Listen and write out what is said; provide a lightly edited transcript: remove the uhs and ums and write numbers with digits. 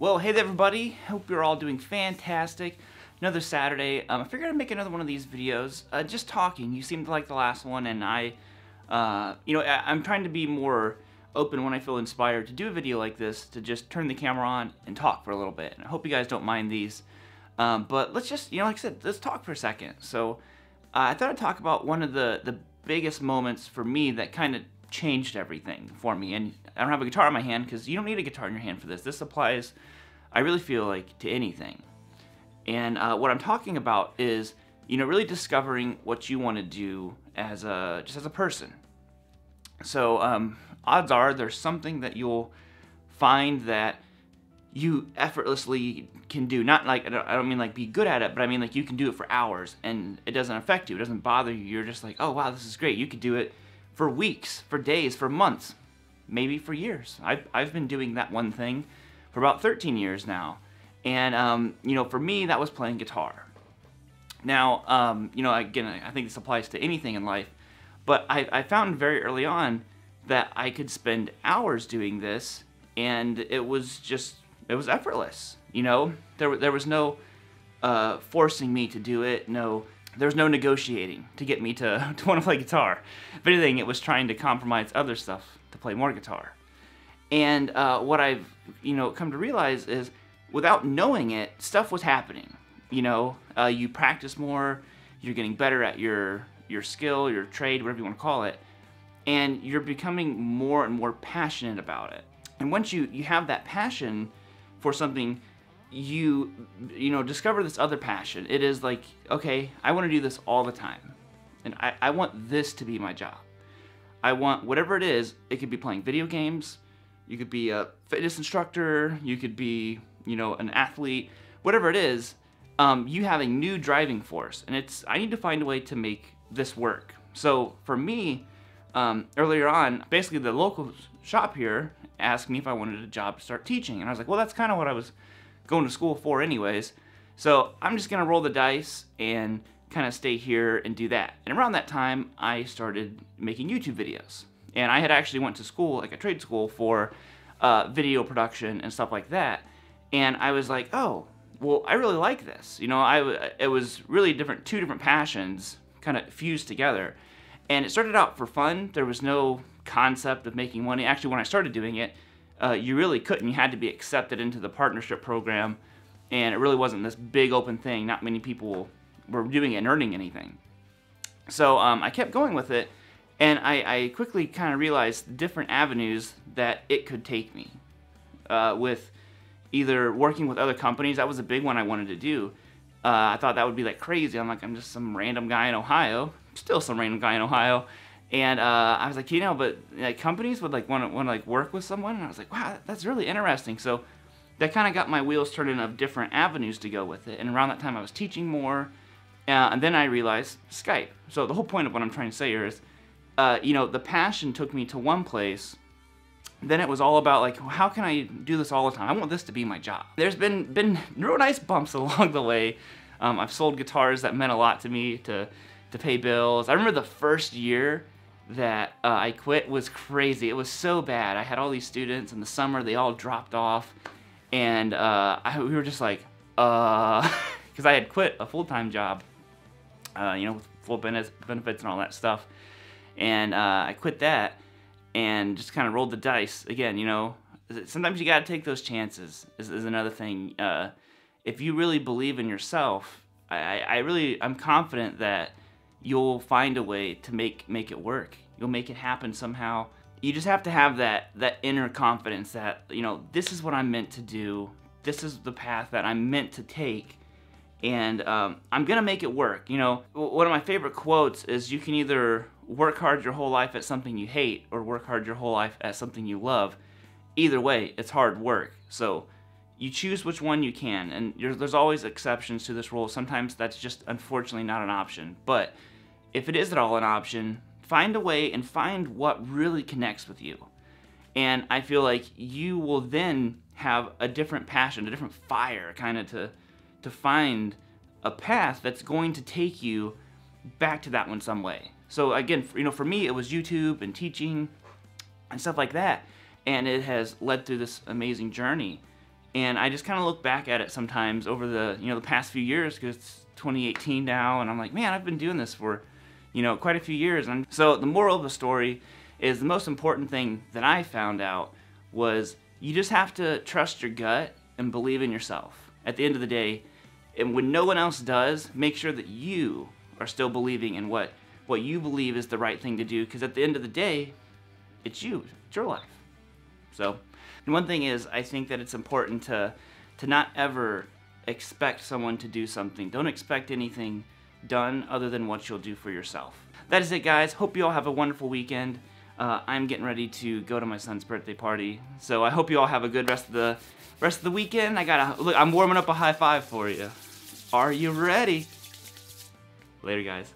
Well, hey there everybody, hope you're all doing fantastic. Another Saturday. I figured I'd make another one of these videos, just talking. You seemed to like the last one, and I'm trying to be more open when I feel inspired to do a video like this, to just turn the camera on and talk for a little bit. And I hope you guys don't mind these. But let's just, like I said, let's talk for a second. So I thought I'd talk about one of the biggest moments for me that kind of changed everything for me. And I don't have a guitar in my hand because you don't need a guitar in your hand for this. This applies, I really feel like, to anything. And what I'm talking about is, really discovering what you want to do as just as a person. So odds are there's something that you'll find that you effortlessly can do. Not like, I don't mean like be good at it, but I mean like you can do it for hours and it doesn't affect you. It doesn't bother you. You're just like, oh wow, this is great. You could do it for weeks, for days, for months, maybe for years. I've been doing that one thing for about 13 years now. And, for me, that was playing guitar. Now, again, I think this applies to anything in life, but I found very early on that I could spend hours doing this, and it was effortless, There was no forcing me to do it, there was no negotiating to get me to want to play guitar. If anything, it was trying to compromise other stuff to play more guitar. And what I've, come to realize is, without knowing it, stuff was happening. You practice more, you're getting better at your skill, your trade, whatever you want to call it, and you're becoming more and more passionate about it. And once you have that passion for something, you discover this other passion. It is like, okay, I want to do this all the time, and I want this to be my job. I want whatever it is. It could be playing video games, you could be a fitness instructor, you could be an athlete, whatever it is, you have a new driving force, and I need to find a way to make this work. So for me, earlier on, basically the local shop here asked me if I wanted a job to start teaching, and I was like, well, that's kind of what I was going to school for anyways, so I'm just gonna roll the dice and kind of stay here and do that. And around that time, I started making YouTube videos, and I had actually went to school, like a trade school, for video production and stuff like that. And I was like, oh, well, I really like this. It was really two different passions kind of fused together. And it started out for fun. There was no concept of making money. Actually, when I started doing it, you really couldn't. You had to be accepted into the partnership program. And it really wasn't this big open thing. Not many people were doing it and earning anything. So I kept going with it. And I quickly kind of realized different avenues that it could take me. With either working with other companies, that was a big one I wanted to do. I thought that would be like crazy. I'm just some random guy in Ohio, still some random guy in Ohio, and I was like, but like companies would like want to like work with someone, and I was like, wow, that's really interesting. So that kind of got my wheels turning of different avenues to go with it. And around that time, I was teaching more, and then I realized Skype. So the whole point of what I'm trying to say here is, the passion took me to one place. Then it was all about like, how can I do this all the time? I want this to be my job. There's been real nice bumps along the way. I've sold guitars that meant a lot to me to pay bills. I remember the first year that I quit was crazy. It was so bad. I had all these students in the summer, they all dropped off, and we were just like, because I had quit a full-time job, with full benefits and all that stuff, and I quit that. And just kind of rolled the dice again. Sometimes you got to take those chances. Is another thing. If you really believe in yourself, I'm confident that you'll find a way to make it work. You'll make it happen somehow. You just have to have that inner confidence that this is what I'm meant to do. This is the path that I'm meant to take, and I'm gonna make it work. One of my favorite quotes is, you can either work hard your whole life at something you hate, or work hard your whole life at something you love. Either way, it's hard work. So you choose which one you can, and there's always exceptions to this rule. Sometimes that's just unfortunately not an option. But if it is at all an option, find a way and find what really connects with you. And I feel like you will then have a different passion, a different fire kind of to find a path that's going to take you back to that one some way. So again, for me, it was YouTube and teaching and stuff like that, and it has led through this amazing journey. And I just kind of look back at it sometimes over the, the past few years, because it's 2018 now, and I'm like, man, I've been doing this for, quite a few years. And so the moral of the story is, the most important thing that I found out was you just have to trust your gut and believe in yourself. At the end of the day, and when no one else does, make sure that you are still believing in what you believe is the right thing to do, because at the end of the day, it's you, it's your life. So, and one thing is, I think that it's important to not ever expect someone to do something. Don't expect anything done other than what you'll do for yourself. That is it, guys. Hope you all have a wonderful weekend. I'm getting ready to go to my son's birthday party, so I hope you all have a good rest of the weekend. I'm warming up a high five for you. Are you ready? Later, guys.